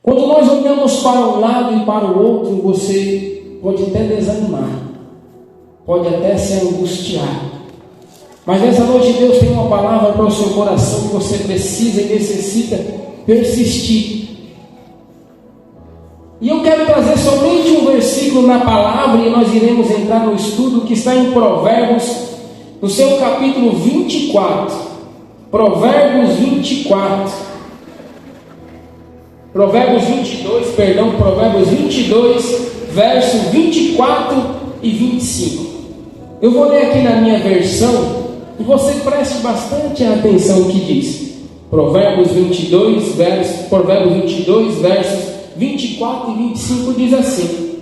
Quando nós olhamos para um lado e para o outro, você pode até desanimar, pode até se angustiar. Mas nessa noite Deus tem uma palavra para o seu coração que você precisa e necessita persistir. E eu quero trazer somente um versículo na palavra e nós iremos entrar no estudo que está em Provérbios, no seu capítulo 24. Provérbios 22, verso 24 e 25. Eu vou ler aqui na minha versão e você preste bastante atenção no que diz. Provérbios 22, versos 24 e 25 diz assim: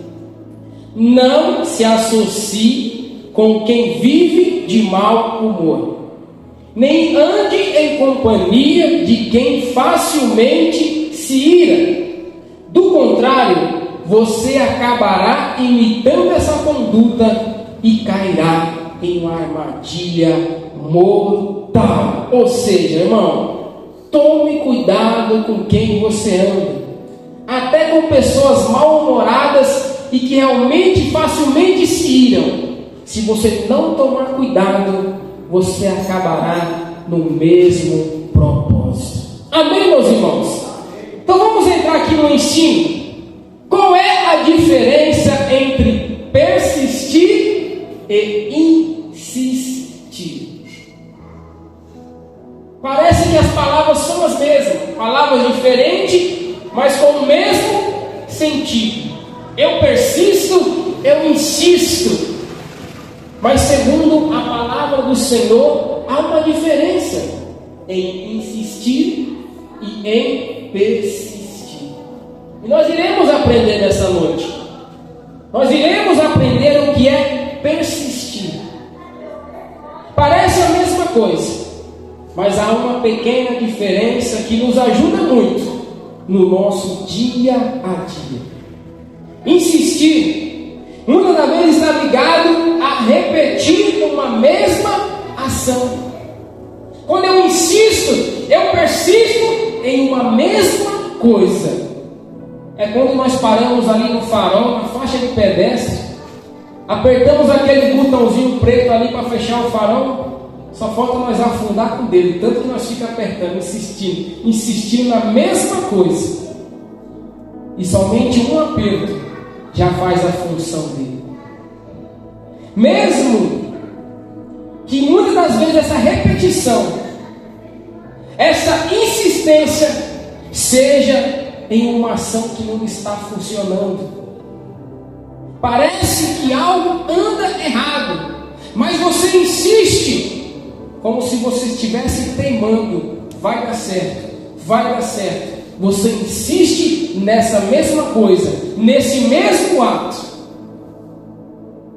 não se associe com quem vive de mau humor, nem ande em companhia de quem facilmente se ira. Do contrário, você acabará imitando essa conduta e cairá em uma armadilha mortal. Ou seja, irmão, tome cuidado com quem você anda. Até com pessoas mal-humoradas e que realmente facilmente se iram. Se você não tomar cuidado, você acabará no mesmo propósito. Amém, meus irmãos? Então vamos entrar aqui no ensino. Qual é a diferença entre persistir e insistir? Parece que as palavras são as mesmas, palavras diferentes, mas com o mesmo sentido. Eu persisto, eu insisto. Mas segundo a palavra do Senhor, há uma diferença em insistir e em persistir. E nós iremos aprender nessa noite. Nós iremos aprender o que é persistir. Parece a mesma coisa, mas há uma pequena diferença que nos ajuda muito no nosso dia a dia. Insistir, muitas das vezes está ligado a repetir uma mesma ação. Quando eu insisto, eu persisto em uma mesma coisa. É quando nós paramos ali no farol, na faixa de pedestre, apertamos aquele botãozinho preto ali para fechar o farol. Só falta nós afundar com o dedo, tanto que nós ficamos apertando, insistindo na mesma coisa. E somente um aperto já faz a função dele. Mesmo que muitas das vezes essa repetição, essa insistência seja em uma ação que não está funcionando. Parece que algo anda errado, mas você insiste como se você estivesse teimando. Vai dar certo, vai dar certo. Você insiste nessa mesma coisa, nesse mesmo ato.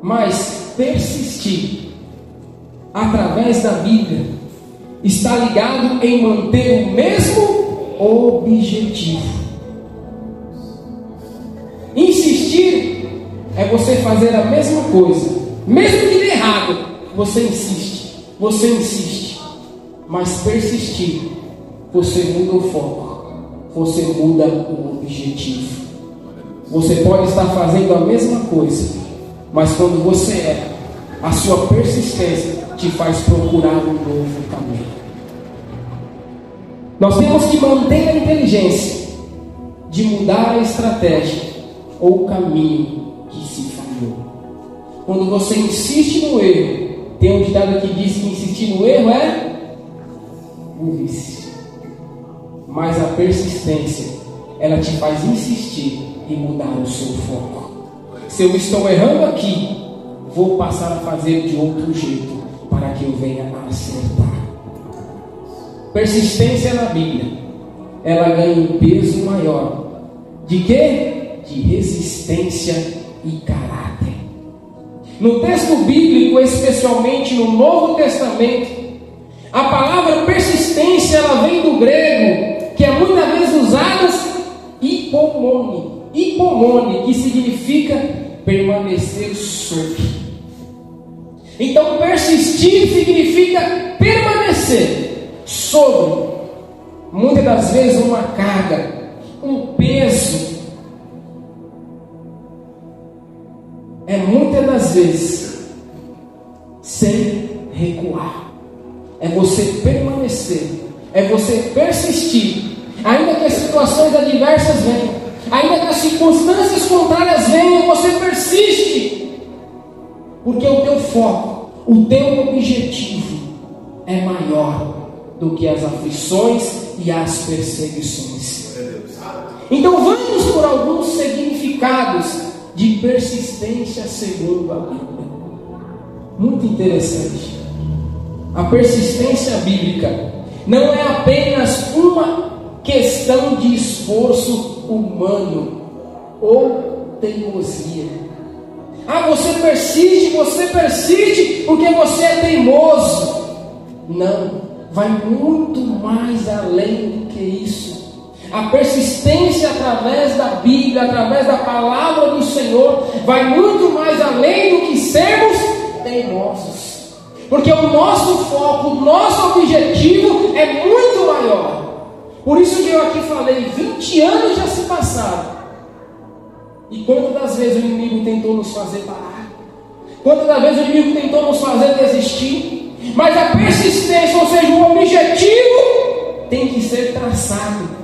Mas persistir, através da Bíblia, está ligado em manter o mesmo objetivo. Insistir é você fazer a mesma coisa, mesmo que dê errado, você insiste, mas persistir, você muda o foco, você muda o objetivo. Você pode estar fazendo a mesma coisa, mas quando você erra, a sua persistência te faz procurar um novo caminho. Nós temos que manter a inteligência de mudar a estratégia ou o caminho que se falhou. Quando você insiste no erro, tem um ditado que diz que insistir no erro é burrice. Mas a persistência, ela te faz insistir e mudar o seu foco. Se eu estou errando aqui, vou passar a fazer de outro jeito para que eu venha a acertar. Persistência na Bíblia, ela ganha um peso maior. De quê? De resistência e caráter. No texto bíblico, especialmente no Novo Testamento, a palavra persistência, ela vem do grego, que é muitas vezes usada hipomone, que significa permanecer sobre. Então, persistir significa permanecer sobre, muitas das vezes uma carga, um peso, vezes, sem recuar. É você permanecer, é você persistir, ainda que as situações adversas venham, ainda que as circunstâncias contrárias venham, você persiste, porque o teu foco, o teu objetivo é maior do que as aflições e as perseguições. Então vamos por alguns significados de persistência segundo a Bíblia. Muito interessante. A persistência bíblica não é apenas uma questão de esforço humano ou teimosia. Você persiste porque você é teimoso. Não, vai muito mais além do que isso. A persistência através da Bíblia, através da palavra do Senhor, vai muito mais além do que sermos teimosos. Porque o nosso foco, o nosso objetivo é muito maior. Por isso que eu aqui falei, 20 anos já se passaram. E quantas das vezes o inimigo tentou nos fazer parar? Quantas das vezes o inimigo tentou nos fazer desistir? Mas a persistência, ou seja, o objetivo tem que ser traçado.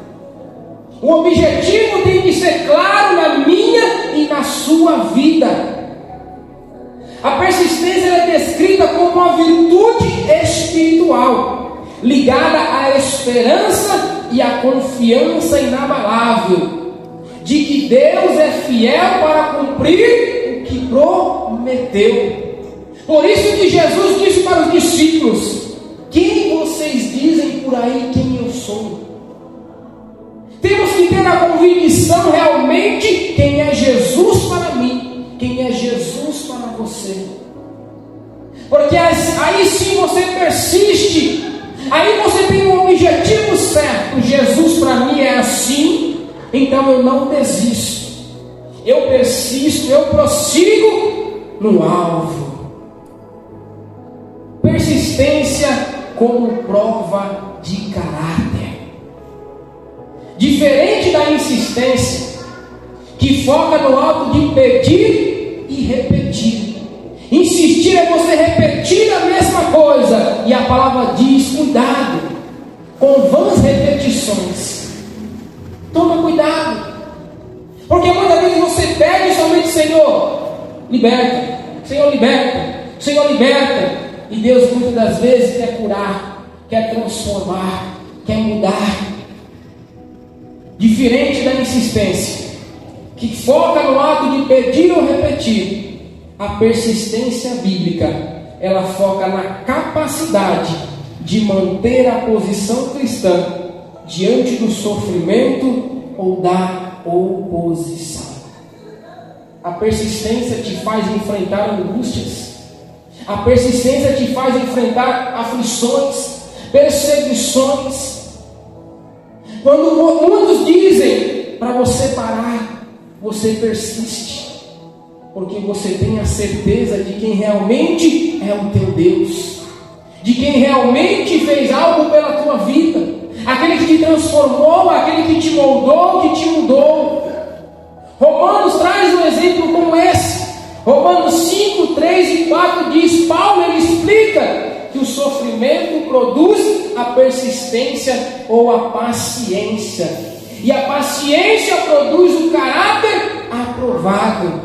O objetivo tem que ser claro na minha e na sua vida. A persistência é descrita como uma virtude espiritual, ligada à esperança e à confiança inabalável, de que Deus é fiel para cumprir o que prometeu. Por isso que Jesus disse para os discípulos: quem vocês dizem por aí quem eu sou? Temos que ter a convicção realmente quem é Jesus para mim, quem é Jesus para você. Porque aí sim você persiste, aí você tem um objetivo certo. Jesus para mim é assim, então eu não desisto, eu persisto, eu prossigo no alvo. Persistência como prova de caráter. Diferente da insistência, que foca no ato de pedir e repetir. Insistir é você repetir a mesma coisa, e a palavra diz: cuidado com vãs repetições. Toma cuidado, porque muitas vezes você pede somente: Senhor, liberta, Senhor, liberta, Senhor, liberta. E Deus muitas das vezes quer curar, quer transformar, quer mudar. Diferente da insistência, que foca no ato de pedir ou repetir, a persistência bíblica, ela foca na capacidade de manter a posição cristã diante do sofrimento ou da oposição. A persistência te faz enfrentar angústias. A persistência te faz enfrentar aflições, perseguições. Quando muitos dizem para você parar, você persiste, porque você tem a certeza de quem realmente é o teu Deus, de quem realmente fez algo pela tua vida, aquele que te transformou, aquele que te moldou, que te mudou. Romanos traz um exemplo como esse. Romanos 5, 3 e 4 diz, Paulo ele explica que o sofrimento produz a persistência ou a paciência, e a paciência produz o caráter aprovado.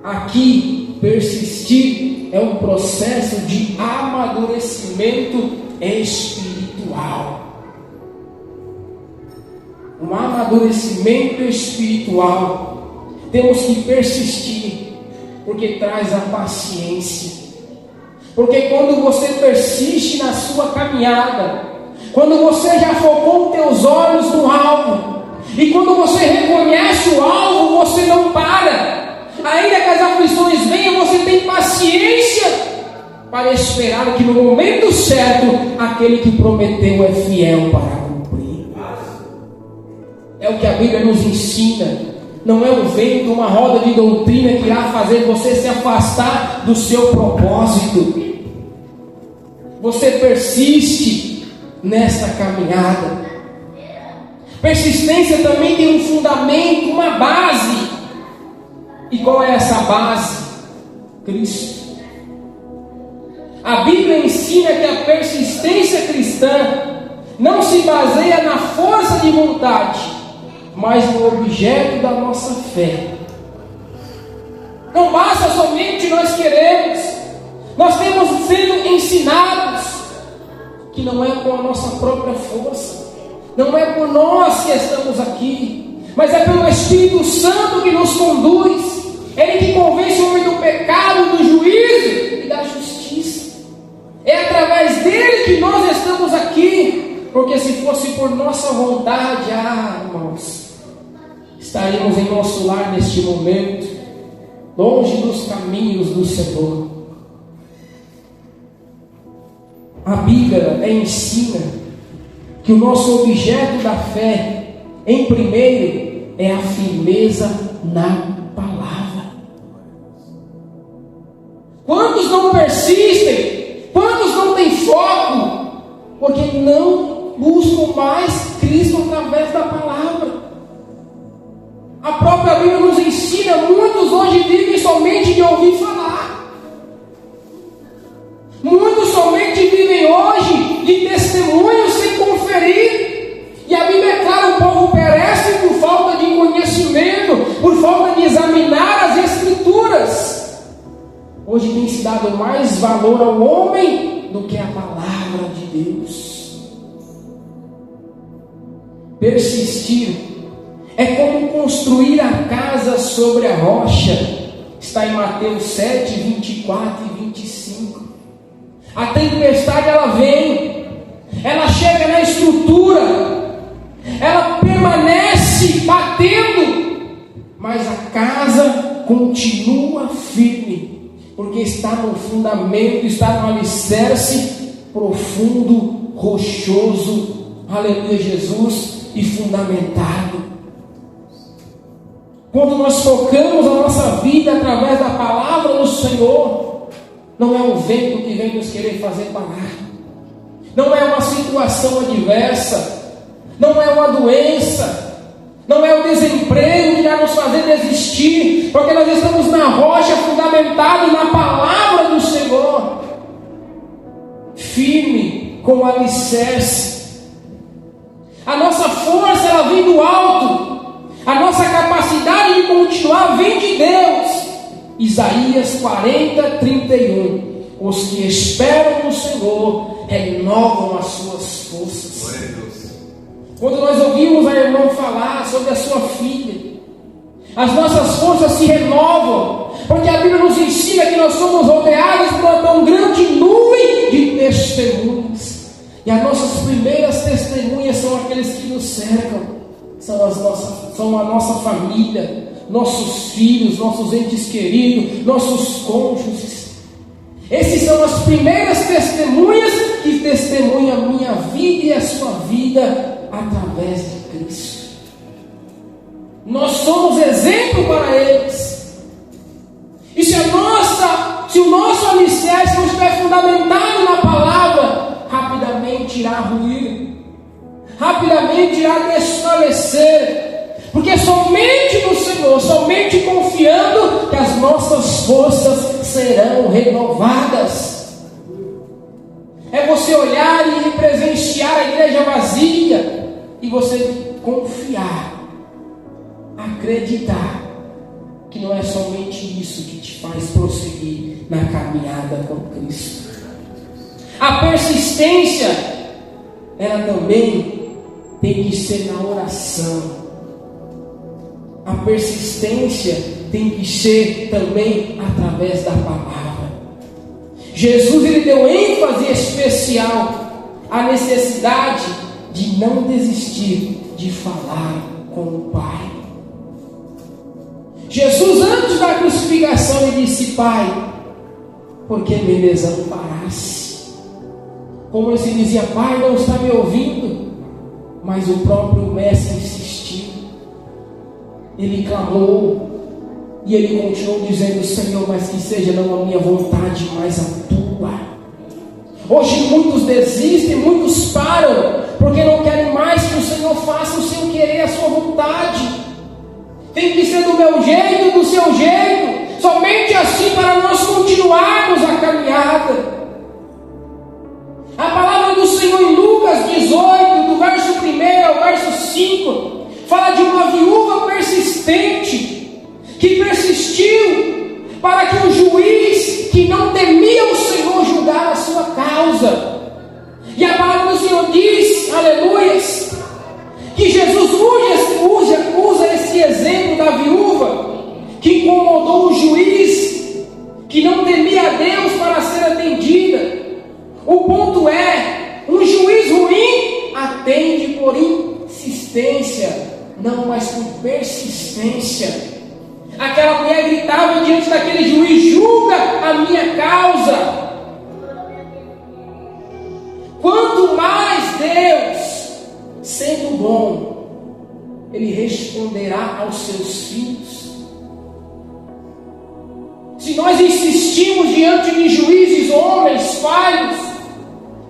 Aqui, persistir é um processo de amadurecimento espiritual. Um amadurecimento espiritual. Temos que persistir, porque traz a paciência. Porque quando você persiste na sua caminhada, quando você já focou os teus olhos no alvo, e quando você reconhece o alvo, você não para. Ainda que as aflições venham, você tem paciência para esperar que no momento certo, aquele que prometeu é fiel para cumprir. É o que a Bíblia nos ensina. Não é um vento, uma roda de doutrina que irá fazer você se afastar do seu propósito. Você persiste nesta caminhada. Persistência também tem um fundamento, uma base. E qual é essa base? Cristo. A Bíblia ensina que a persistência cristã não se baseia na força de vontade, mas no objeto da nossa fé. Não basta somente nós queremos, nós temos sido ensinados que não é com a nossa própria força, não é por nós que estamos aqui, mas é pelo Espírito Santo que nos conduz. Ele que convence o homem do pecado, do juízo e da justiça. É através dele que nós estamos aqui, porque se fosse por nossa vontade, irmãos, estaríamos em nosso lar neste momento, longe dos caminhos do Senhor. A Bíblia ensina que o nosso objeto da fé, em primeiro, é a firmeza na palavra. Quantos não persistem? Quantos não têm foco? Porque não buscam mais Cristo através da palavra. A própria Bíblia nos ensina, muitos hoje vivem somente de ouvir falar. Muitos somente vivem hoje de testemunhos sem conferir. E a Bíblia é clara, o povo perece por falta de conhecimento, por falta de examinar as Escrituras. Hoje tem se dado mais valor ao homem do que à palavra de Deus. Persistir é como construir a casa sobre a rocha. Está em Mateus 7, 24 e 25. A tempestade ela vem, ela chega na estrutura, ela permanece batendo, mas a casa continua firme, porque está no fundamento, está no alicerce profundo, rochoso, aleluia Jesus, e fundamentado. Quando nós focamos a nossa vida através da palavra do Senhor, não é um vento que vem nos querer fazer parar, não é uma situação adversa, não é uma doença, não é o desemprego que irá nos fazer desistir, porque nós estamos na rocha, fundamentado na palavra do Senhor, firme, com alicerce. A nossa força ela vem do alto, a nossa capacidade de continuar vem de Deus. Isaías 40, 31. Os que esperam no Senhor renovam as suas forças. Quando nós ouvimos a irmã falar sobre a sua filha, as nossas forças se renovam, porque a Bíblia nos ensina que nós somos rodeados por uma tão grande nuvem de testemunhas. E as nossas primeiras testemunhas são aqueles que nos cercam, são a nossa família, nossos filhos, nossos entes queridos, nossos cônjuges. Esses são as primeiras testemunhas que testemunham a minha vida e a sua vida através de Cristo. Nós somos exemplo para eles. E se o nosso alicerce não estiver fundamentado na palavra, rapidamente irá ruir, rapidamente irá desfalecer. Porque somente no Senhor, somente confiando, que as nossas forças serão renovadas. É você olhar e presenciar a igreja vazia e você confiar, acreditar que não é somente isso que te faz prosseguir na caminhada com Cristo. A persistência, ela também tem que ser na oração. A persistência tem que ser também através da palavra. Jesus ele deu ênfase especial à necessidade de não desistir de falar com o Pai. Jesus, antes da crucificação, ele disse: Pai, por que me desamparaste? Como se dizia: Pai, não está me ouvindo? Mas o próprio Mestre insistiu. Ele clamou e ele continuou dizendo: Senhor, mas que seja não a minha vontade, mas a tua. Hoje muitos desistem, muitos param, porque não querem mais que o Senhor faça o seu querer, a sua vontade. Tem que ser do meu jeito, do seu jeito. somente assim para nós continuarmos a caminhada. A palavra do Senhor em Lucas 18, do verso 1 ao verso 5, fala de uma viúva persistente, que persistiu para que o juiz que não temia o Senhor julgar a sua causa. E a palavra do Senhor diz, aleluias, que Jesus usa esse exemplo da viúva que incomodou o juiz, que não temia a Deus para ser atendida. O ponto é, um juiz ruim atende por insistência, não, mas por persistência. Aquela mulher gritava diante daquele juiz: julga a minha causa. Quanto mais Deus, sendo bom, Ele responderá aos seus filhos. Se nós insistimos diante de juízes, homens, falhos,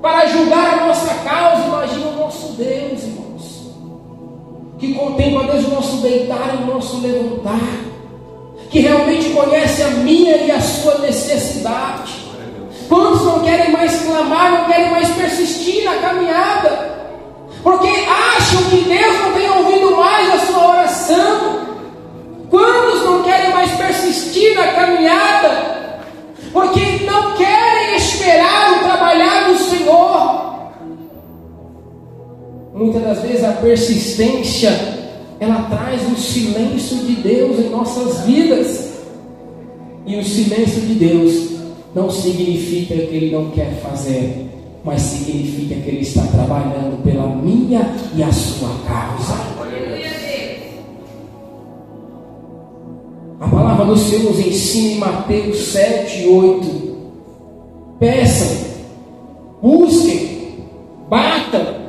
para julgar a nossa causa, imagina o nosso Deus, irmãos, que contempla desde o nosso deitar e o nosso levantar, que realmente conhece a minha e a sua necessidade. Quantos não querem mais clamar, não querem mais persistir na caminhada, porque acham que Deus não tem ouvido mais a sua oração? Quantos não querem mais persistir na caminhada, porque não querem esperar o trabalhar do Senhor? Muitas das vezes a persistência, ela traz o silêncio de Deus em nossas vidas. E o silêncio de Deus não significa que Ele não quer fazer, mas significa que Ele está trabalhando pela minha e a sua causa. A palavra do Senhor nos ensina em Mateus 7, 8. Peçam, busquem, batam.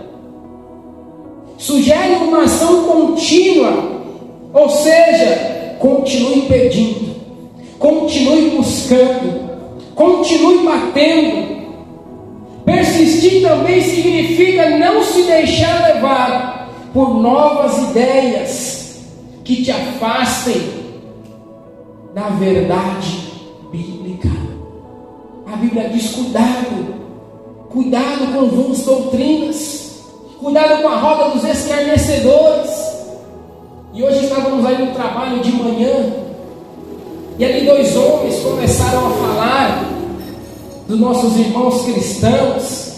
Sugere uma ação contínua, ou seja, continue pedindo, continue buscando, continue batendo. Persistir também significa não se deixar levar por novas ideias que te afastem da verdade bíblica. A Bíblia diz: cuidado com vãs doutrinas, cuidado com a roda dos escarnecedores. E hoje estávamos aí no trabalho de manhã, e ali 2 homens começaram a falar dos nossos irmãos cristãos,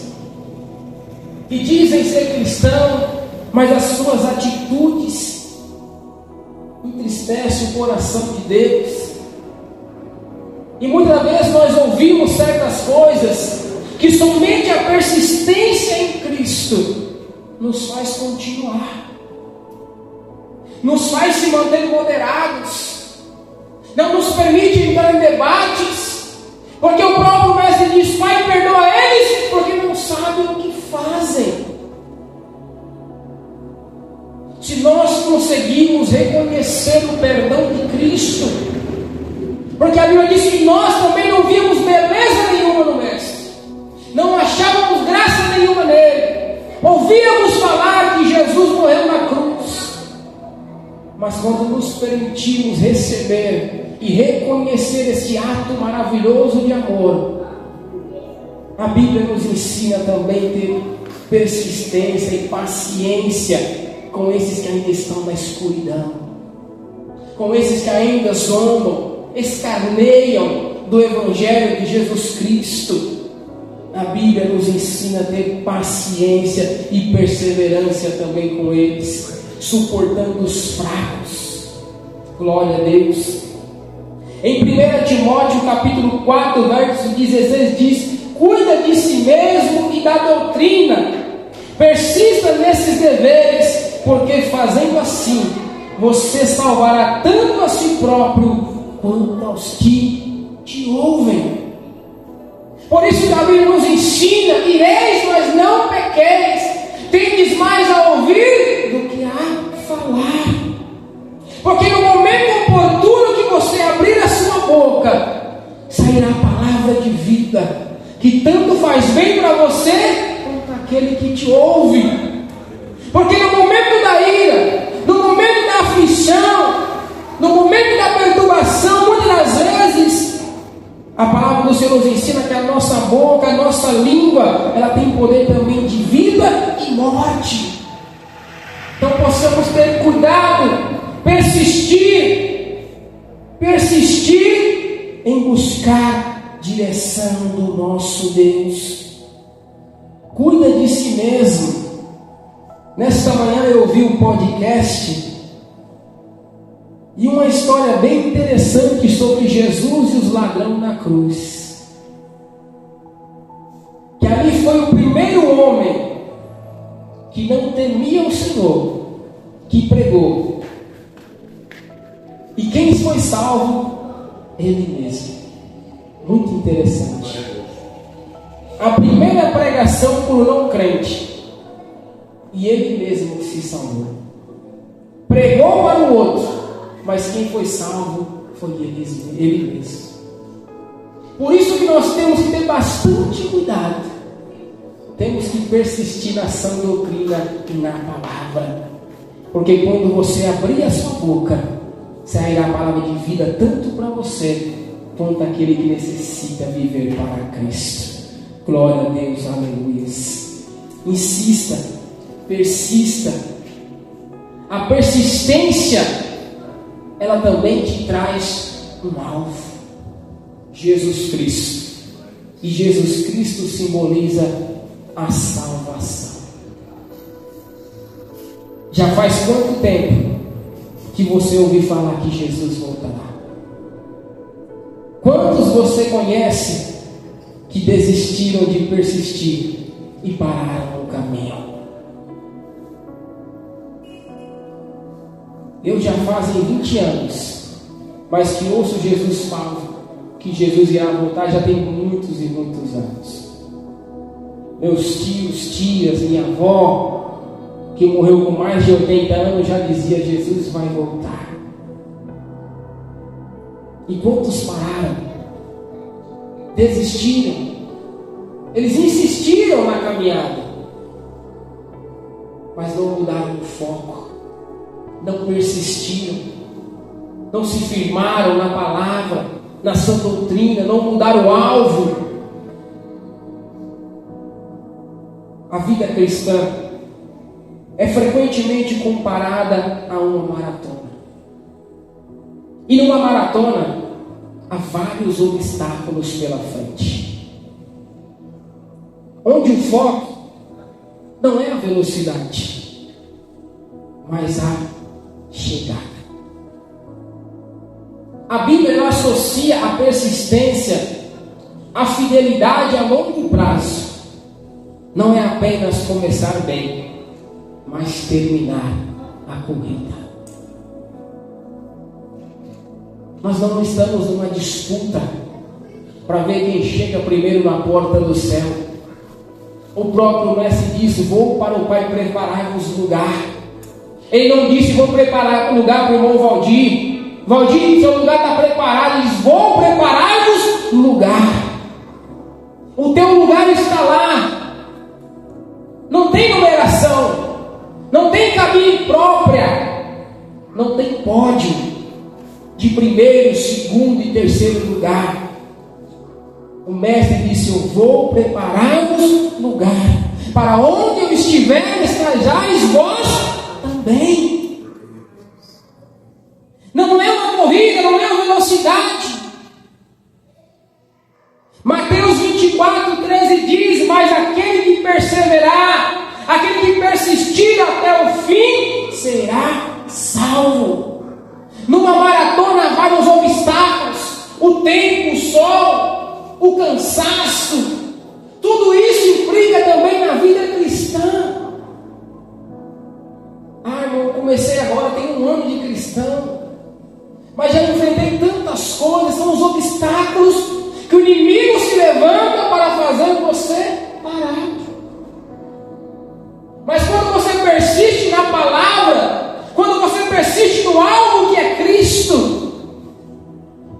que dizem ser cristão, mas as suas atitudes entristecem o coração de Deus. E muitas vezes nós ouvimos certas coisas que somente a persistência em Cristo nos faz continuar, nos faz se manter moderados, não nos permite entrar em debates, porque o próprio mestre diz: Pai, perdoa eles, porque não sabem o que fazem. Se nós conseguimos reconhecer o perdão de Cristo, porque a Bíblia diz que nós também não víamos beleza nenhuma no mestre, não achávamos graça nenhuma nele, ouvíamos falar que Jesus morreu na cruz, mas quando nos permitimos receber e reconhecer esse ato maravilhoso de amor, a Bíblia nos ensina também a ter persistência e paciência com esses que ainda estão na escuridão, com esses que ainda zombam, escarneiam do Evangelho de Jesus Cristo. A Bíblia nos ensina a ter paciência e perseverança também com eles, suportando os fracos. Glória a Deus. Em 1 Timóteo capítulo 4, verso 16 diz: cuida de si mesmo e da doutrina, persista nesses deveres, porque fazendo assim, você salvará tanto a si próprio, quanto aos que te ouvem. Por isso que a Bíblia nos ensina: ireis, mas não pequeis, tendes mais a ouvir do que a falar. Porque no momento oportuno que você abrir a sua boca, sairá a palavra de vida, que tanto faz bem para você, quanto aquele que te ouve. Porque no momento da ira, no momento da aflição, no momento da perturbação, muitas das vezes A palavra do Senhor nos ensina que a nossa boca, a nossa língua, ela tem poder também de vida e morte. Então possamos ter cuidado, persistir em buscar direção do nosso Deus. Cuida de si mesmo. Nesta manhã eu ouvi um podcast e uma história bem interessante sobre Jesus e os ladrões na cruz. Que ali foi o primeiro homem que não temia o Senhor, que pregou. E quem foi salvo? Ele mesmo. Muito interessante. A primeira pregação por não crente, e ele mesmo se salvou. Pregou para o outro, mas quem foi salvo foi ele mesmo. Por isso que nós temos que ter bastante cuidado. Temos que persistir na sã doutrina e na palavra. Porque quando você abrir a sua boca, sairá a palavra de vida tanto para você, quanto aquele que necessita viver para Cristo. Glória a Deus, aleluia. Insista, persista. A persistência, ela também te traz um alvo: Jesus Cristo. E Jesus Cristo simboliza a salvação. Já faz quanto tempo que você ouviu falar que Jesus voltará? Quantos você conhece que desistiram de persistir e pararam no caminho? Eu já fazem 20 anos, mas que ouço Jesus falar que Jesus irá voltar já tem muitos e muitos anos. Meus tios, tias, minha avó, que morreu com mais de 80 anos, já dizia: Jesus vai voltar. E quantos pararam? Desistiram. Eles insistiram na caminhada, mas não mudaram o foco, não persistiram, não se firmaram na palavra, na sã doutrina, não mudaram o alvo. A vida cristã é frequentemente comparada a uma maratona. E numa maratona há vários obstáculos pela frente, onde o foco não é a velocidade, mas a chegada. A Bíblia associa a persistência à fidelidade a longo prazo. Não é apenas começar bem, mas terminar a corrida. Nós não estamos numa disputa para ver quem chega primeiro na porta do céu. O próprio mestre disse: vou para o Pai preparar-vos lugar. Ele não disse: vou preparar o lugar para o irmão Valdir. Valdir, seu lugar está preparado. Ele diz: vou preparar-vos lugar. O teu lugar está lá. Não tem numeração, não tem cabine própria, não tem pódio de primeiro, segundo e terceiro lugar. O mestre disse: eu vou preparar-vos lugar, para onde eu estiver, estajais vós também. Não é uma corrida, não é uma velocidade. Mateus 24:13 diz: mas aquele que perseverar, aquele que persistir até o fim, será salvo. Numa maratona há vários obstáculos: o tempo, o sol, o cansaço. Tudo isso implica também na vida cristã. Irmão, eu comecei agora, tenho 1 ano de cristão, mas já enfrentei tantas coisas. São os obstáculos que o inimigo se levanta para fazer você parar. Mas quando você persiste na palavra, quando você persiste no alvo que é Cristo,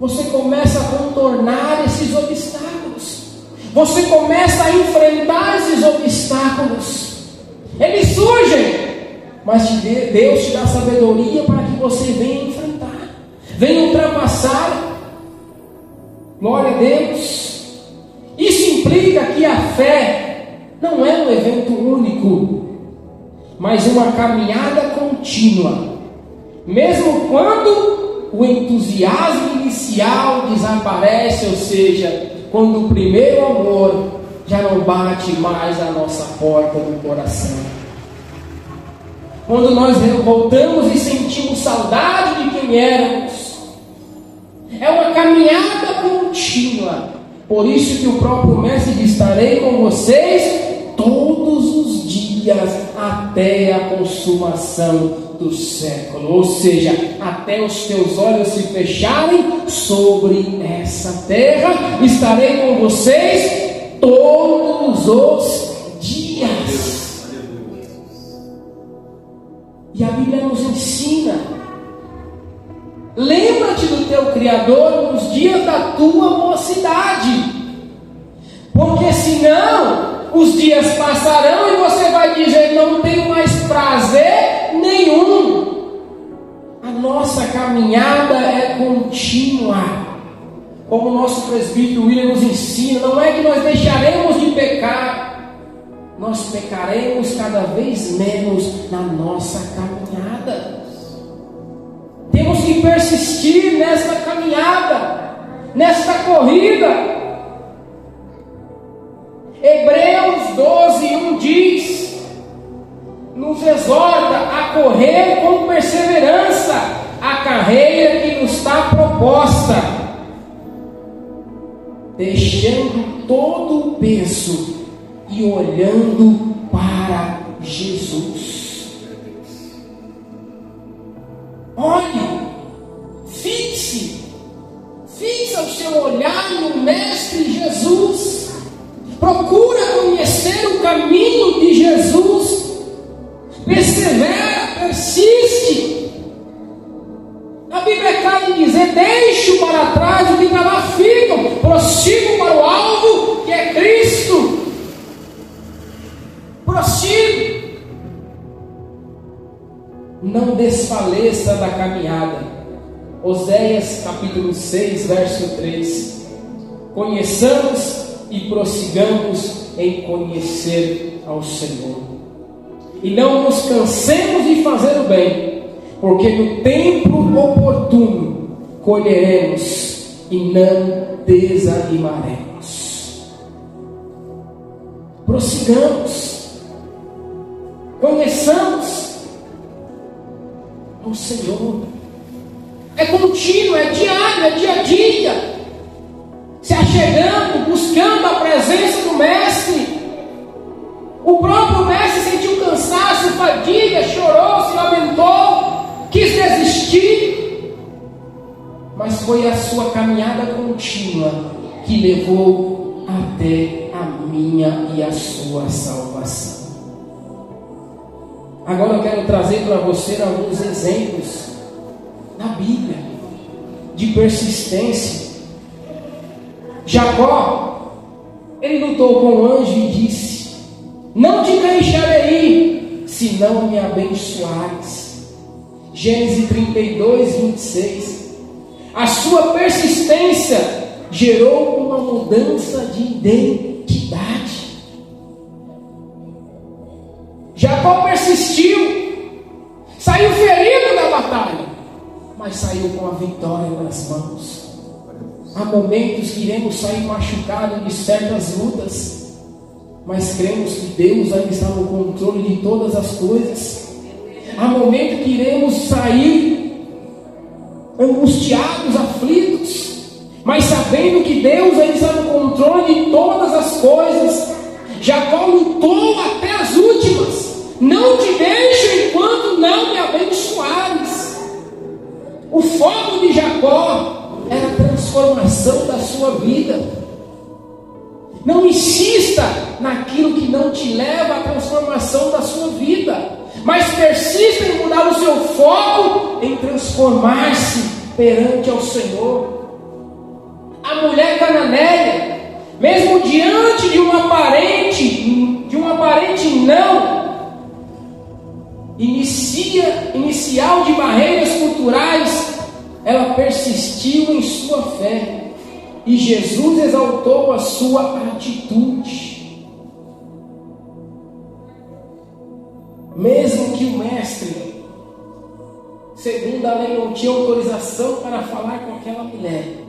você começa a contornar esses obstáculos. Você começa a enfrentar esses obstáculos. Eles surgem, mas Deus te dá sabedoria para que você venha enfrentar, venha ultrapassar. Glória a Deus. Isso implica que a fé não é um evento único, mas uma caminhada contínua. Mesmo quando o entusiasmo inicial desaparece, ou seja, quando o primeiro amor já não bate mais à nossa porta do coração. Quando nós voltamos e sentimos saudade de quem éramos. É uma caminhada contínua. Por isso que o próprio Mestre diz: estarei com vocês todos os dias até a consumação do século. Ou seja, até os teus olhos se fecharem sobre essa terra, estarei com vocês todos os dias. E a Bíblia nos ensina: lembra-te do teu Criador nos dias da tua mocidade, porque senão os dias passarão e você vai dizer: não tenho mais prazer nenhum. A nossa caminhada é contínua, como o nosso presbítero William nos ensina. Não é que nós deixaremos de pecar, nós pecaremos cada vez menos na nossa caminhada. Temos que persistir nesta caminhada, nesta corrida. Hebreus 12:1 diz, nos exorta a correr com perseverança a carreira que nos está proposta, deixando todo o peso e olhando para Jesus. Olhe, fixa o seu olhar no Mestre Jesus. Procura conhecer o caminho de Jesus. Persevera, persiste. A Bíblia é clara em dizer: deixo para trás o que para lá ficam, prossigo para o alvo que é Cristo. Prossigo. Não desfaleça da caminhada. Oséias capítulo 6, verso 3. Conheçamos e prossigamos em conhecer ao Senhor. E não nos cansemos de fazer o bem, porque no tempo oportuno colheremos e não desanimaremos. Prossigamos, conheçamos ao Senhor. É contínuo, é diário, é dia a dia. Se achegando, buscando a presença do Mestre. O próprio Mestre sentiu cansaço, fadiga, chorou, se lamentou, quis desistir. Mas foi a sua caminhada contínua que levou até a minha e a sua salvação. Agora eu quero trazer para você alguns exemplos na Bíblia de persistência. Jacó, ele lutou com o anjo e disse: não te deixarei, se não me abençoares. Gênesis 32, 26. A sua persistência gerou uma mudança de identidade. Jacó persistiu, saiu ferido da batalha, mas saiu com a vitória nas mãos. Há momentos que iremos sair machucados de certas lutas, mas cremos que Deus ainda está no controle de todas as coisas. Há momentos que iremos sair angustiados, aflitos, mas sabendo que Deus ainda está no controle de todas as coisas. Jacó lutou até as últimas. Não te deixo enquanto não me abençoares. O foco de Jacó era a transformação da sua vida. Não insista naquilo que não te leva à transformação da sua vida, mas persista em mudar o seu foco em transformar-se perante ao Senhor. A mulher cananeia, mesmo diante de um aparente não, inicial de barreiras culturais, ela persistiu em sua fé. e Jesus exaltou a sua atitude. Mesmo que o mestre, segundo a lei, não tinha autorização para falar com aquela mulher,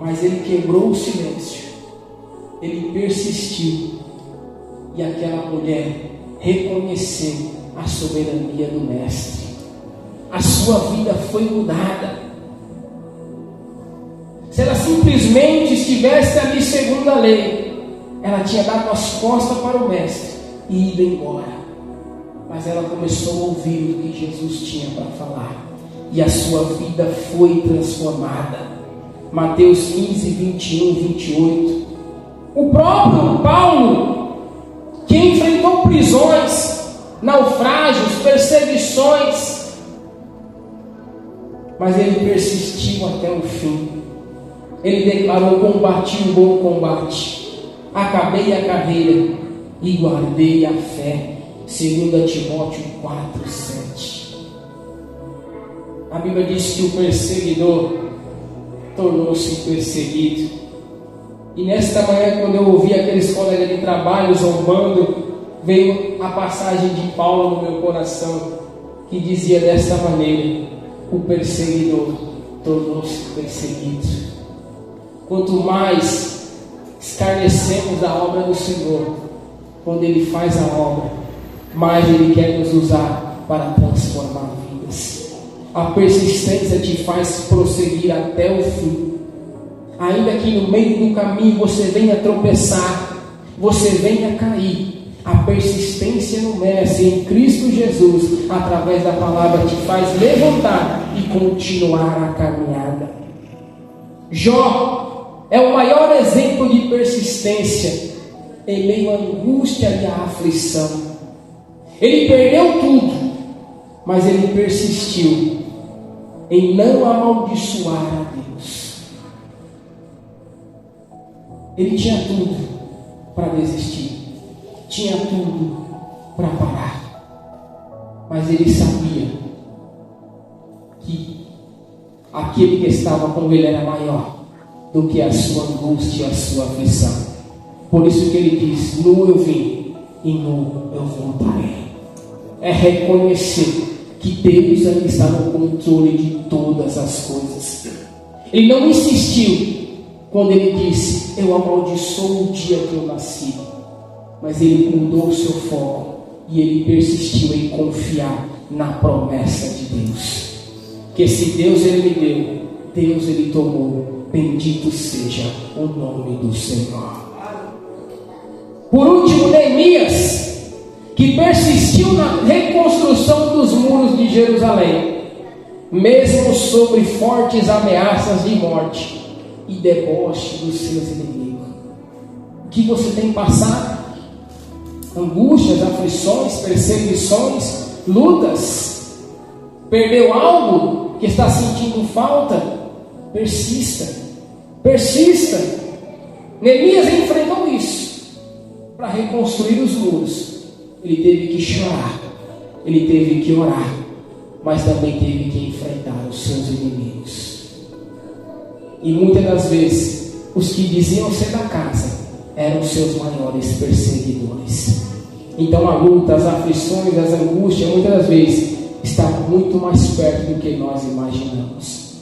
mas ele quebrou o silêncio, ele persistiu, e aquela mulher reconheceu a soberania do mestre. A sua vida foi mudada. Se ela simplesmente estivesse ali segundo a lei, ela tinha dado as costas para o mestre e ido embora. Mas ela começou a ouvir o que Jesus tinha para falar, e a sua vida foi transformada. Mateus 15, 21, 28. O próprio Paulo, que enfrentou prisões, naufrágios, perseguições, mas ele persistiu até o fim. Ele declarou: combati o bom combate, acabei a carreira e guardei a fé. 2 Timóteo 4, 7. A Bíblia diz que o perseguidor tornou-se perseguido. E nesta manhã, quando eu ouvi aqueles colegas de trabalho zombando, veio a passagem de Paulo no meu coração, que dizia desta maneira: o perseguidor tornou-se perseguido. Quanto mais escarnecemos da obra do Senhor, quando Ele faz a obra, mais Ele quer nos usar para transformar vidas. A persistência te faz prosseguir até o fim. Ainda que no meio do caminho você venha tropeçar, você venha cair, a persistência no Mestre, em Cristo Jesus, através da palavra, te faz levantar e continuar a caminhada. Jó é o maior exemplo de persistência em meio à angústia e à aflição. Ele perdeu tudo, mas ele persistiu em não amaldiçoar a Deus. Ele tinha tudo para desistir, tinha tudo para parar, mas ele sabia que aquele que estava com ele era maior do que a sua angústia e a sua aflição. Por isso que ele diz: nu eu vim e nu eu voltarei. É reconhecer que Deus ainda está no controle de todas as coisas. Ele não insistiu quando ele disse: eu amaldiçoo o dia que eu nasci, mas ele mudou o seu foco e ele persistiu em confiar na promessa de Deus. Que se Deus ele me deu, Deus ele tomou, bendito seja o nome do Senhor. Por último, Neemias, que persistiu na reconstrução dos muros de Jerusalém, mesmo sobre fortes ameaças de morte e deboche dos seus inimigos. O que você tem passado? Angústias, aflições, perseguições, lutas. Perdeu algo que está sentindo falta? Persista. Neemias enfrentou isso. Para reconstruir os muros, ele teve que chorar, ele teve que orar, mas também teve que enfrentar os seus inimigos. E muitas das vezes, os que diziam ser da casa eram os seus maiores perseguidores. Então a luta, as aflições, as angústias, muitas das vezes, estão muito mais perto do que nós imaginamos.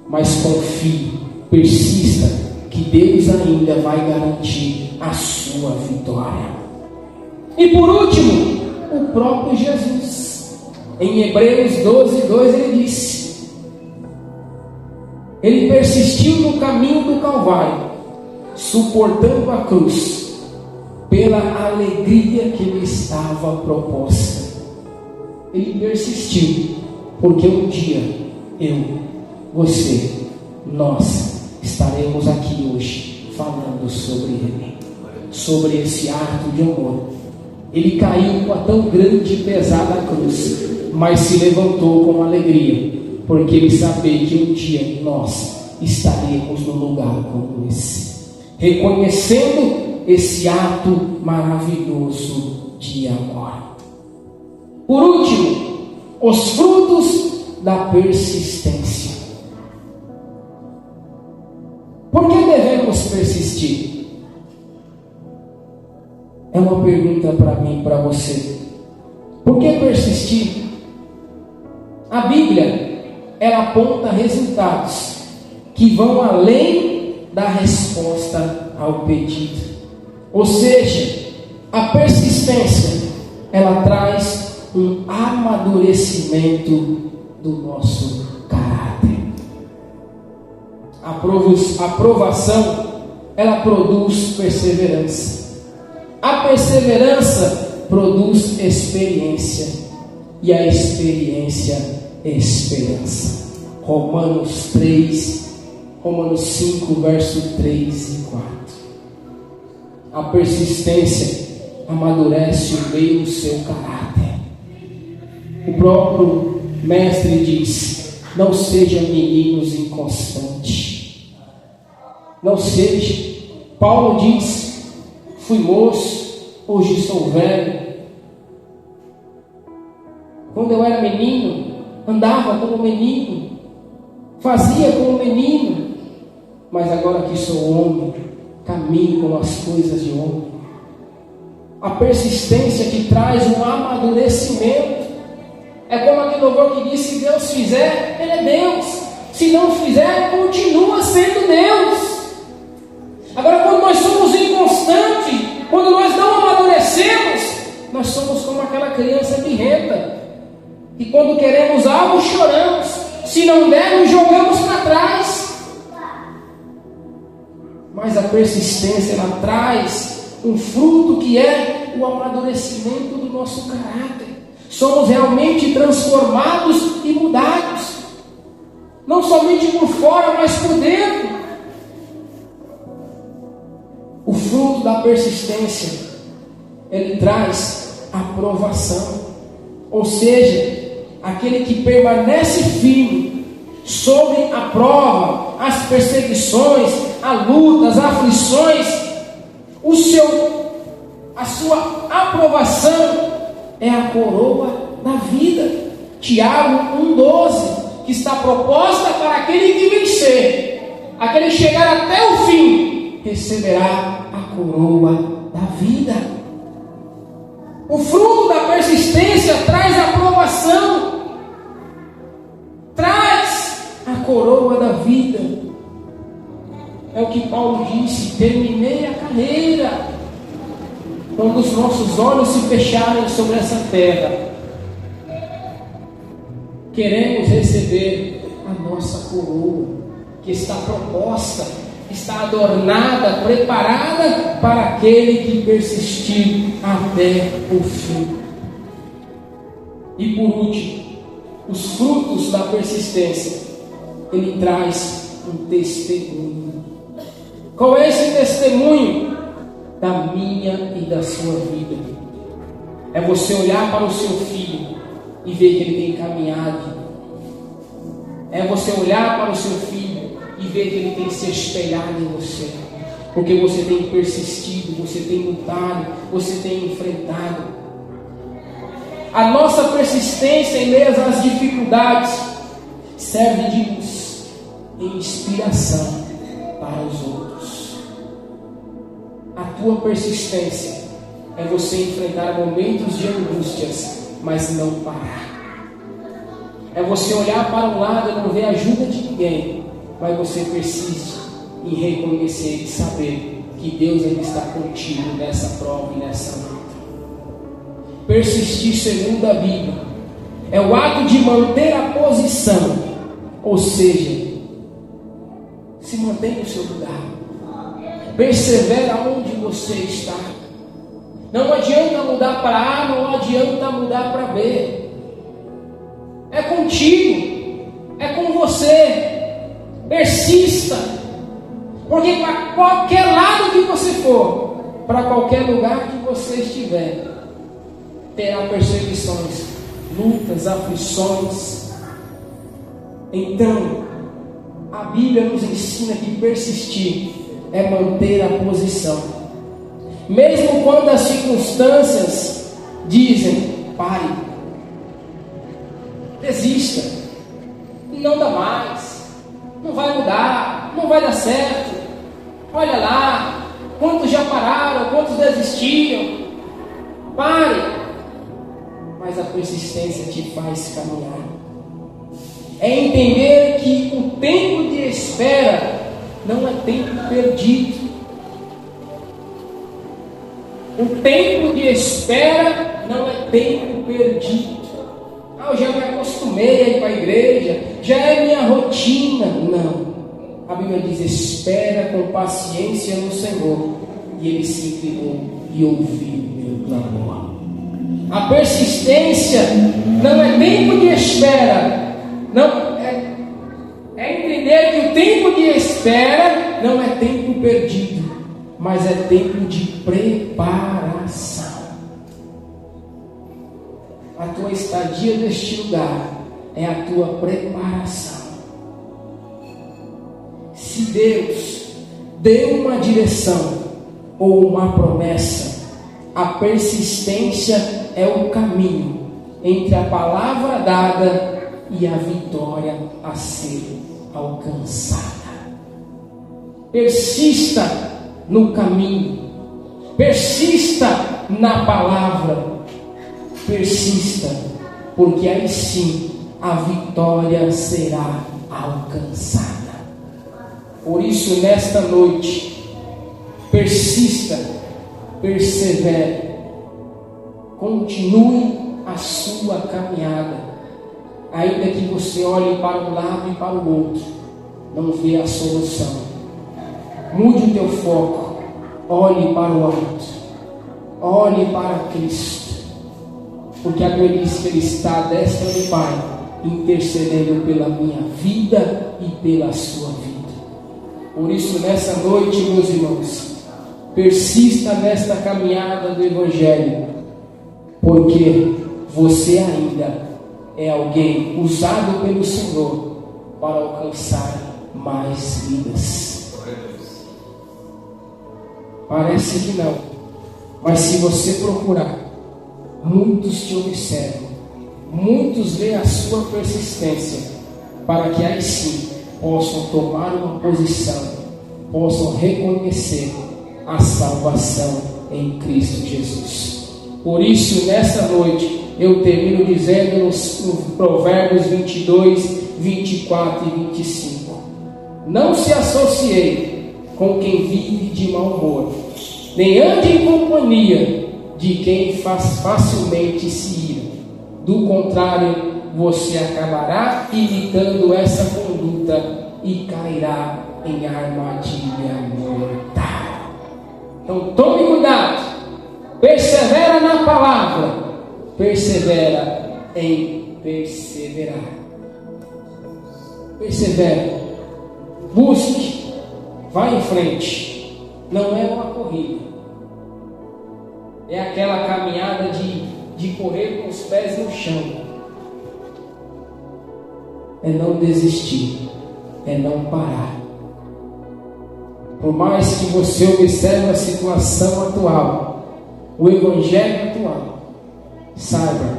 Mas confie, persista, que Deus ainda vai garantir a sua vitória. E por último, o próprio Jesus. Em Hebreus 12, 2 ele disse: ele persistiu no caminho do Calvário, suportando a cruz, pela alegria que lhe estava proposta. Ele persistiu, porque um dia eu, você, nós estaremos aqui hoje falando sobre ele, sobre esse ato de amor. Ele caiu com a tão grande e pesada cruz, mas se levantou com alegria, porque ele sabia que um dia nós estaremos no lugar como esse, reconhecendo esse ato maravilhoso de amor. Por último, os frutos da persistência. persistir? É uma pergunta para mim e para você. Por que persistir? A Bíblia, ela aponta resultados que vão além da resposta ao pedido. Ou seja, a persistência, ela traz um amadurecimento do nosso caráter. A aprovação, ela produz perseverança. A perseverança produz experiência. E a experiência, esperança. Romanos 5, verso 3 e 4. A persistência amadurece o meio do seu caráter. O próprio mestre diz: não sejam meninos inconstantes. Não seja. Paulo diz: fui moço, hoje sou velho. Quando eu era menino, andava como menino, fazia como menino, mas agora que sou homem, caminho com as coisas de homem. A persistência que traz um amadurecimento. É como aquele louvor que diz: se Deus fizer, Ele é Deus. Se não fizer, continua sendo Deus. Agora, quando nós somos inconstantes, quando nós não amadurecemos, nós somos como aquela criança birrenta, e quando queremos algo, choramos. Se não der, nos jogamos para trás. Mas a persistência, ela traz um fruto que é o amadurecimento do nosso caráter. Somos realmente transformados e mudados, não somente por fora, mas por dentro. O fruto da persistência, ele traz aprovação. Ou seja, aquele que permanece firme sobre a prova, as perseguições, as lutas, as aflições, a sua aprovação é a coroa da vida. Tiago 1,12, que está proposta para aquele que vencer, aquele que chegar até o fim, receberá a coroa da vida. O fruto da persistência traz a aprovação, traz a coroa da vida. É o que Paulo disse: terminei a carreira. Quando os nossos olhos se fecharem sobre essa terra, queremos receber a nossa coroa, que está proposta, está adornada, preparada para aquele que persistir até o fim. E por último, os frutos da persistência, ele traz um testemunho. Qual é esse testemunho? Da minha e da sua vida. É você olhar para o seu filho e ver que ele tem caminhado. É você olhar para o seu filho e ver que ele tem se espelhado em você, porque você tem persistido, você tem lutado, você tem enfrentado. A nossa persistência em meio às dificuldades serve de luz e inspiração para os outros. A tua persistência é você enfrentar momentos de angústias, mas não parar. É você olhar para um lado e não ver a ajuda de ninguém, mas você persiste em reconhecer e saber que Deus ainda está contigo nessa prova e nessa luta. Persistir, segundo a Bíblia, é o ato de manter a posição, ou seja, se mantém no seu lugar. Persevera onde você está. Não adianta mudar para A, não adianta mudar para B. É contigo, é com você. Persista, porque para qualquer lado que você for, para qualquer lugar que você estiver, terá perseguições, lutas, aflições. Então, a Bíblia nos ensina que persistir é manter a posição, mesmo quando as circunstâncias dizem: pare, desista, não dá mais, não vai mudar, não vai dar certo. Olha lá, quantos já pararam, quantos desistiram. Pare. Mas a persistência te faz caminhar. É entender que o tempo de espera não é tempo perdido. O tempo de espera não é tempo perdido. Eu já me acostumei a ir para a igreja, já é minha rotina. Não. A Bíblia diz: espera com paciência no Senhor. E Ele se inclinou e ouviu meu clamor. A persistência não é tempo de espera. Não é entender que o tempo de espera não é tempo perdido, mas é tempo de preparação. A tua estadia neste lugar é a tua preparação. Se Deus deu uma direção ou uma promessa, a persistência é o caminho entre a palavra dada e a vitória a ser alcançada. Persista no caminho, persista na palavra, persista, porque aí sim a vitória será alcançada. Por isso, nesta noite, persista, persevere, continue a sua caminhada, ainda que você olhe para um lado e para o outro, não vê a solução. Mude o teu foco, olhe para o alto, olhe para Cristo, porque a Bíblia diz que Ele está à destra do Pai, intercedendo pela minha vida e pela sua vida. Por isso, nessa noite, meus irmãos, persista nesta caminhada do Evangelho, porque você ainda é alguém usado pelo Senhor para alcançar mais vidas. Parece que não, mas se você procurar, muitos te observam, muitos veem a sua persistência, para que aí sim possam tomar uma posição, possam reconhecer a salvação em Cristo Jesus. Por isso, nessa noite, eu termino dizendo nos Provérbios 22, 24 e 25: não se associe com quem vive de mau humor, nem ande em companhia de quem faz facilmente se ira. Do contrário, você acabará imitando essa conduta e cairá em armadilha mortal. Então tome cuidado, persevera na palavra, persevera em perseverar. Persevere, busque, vá em frente. Não é uma corrida, é aquela caminhada de correr com os pés no chão. É não desistir, é não parar. Por mais que você observe a situação atual, o Evangelho atual, saiba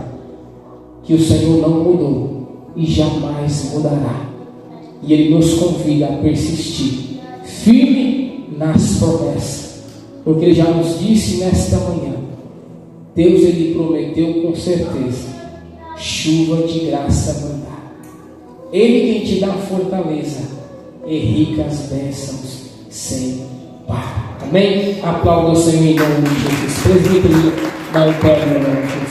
que o Senhor não mudou e jamais mudará. E Ele nos convida a persistir, firme nas promessas, porque Ele já nos disse nesta manhã: Deus, Ele prometeu com certeza chuva de graça mandar. Ele quem te dá fortaleza e ricas bênçãos sem par. Amém? Aplauda o Senhor em nome de Jesus. Presbítero, dá um pé no nome de Jesus.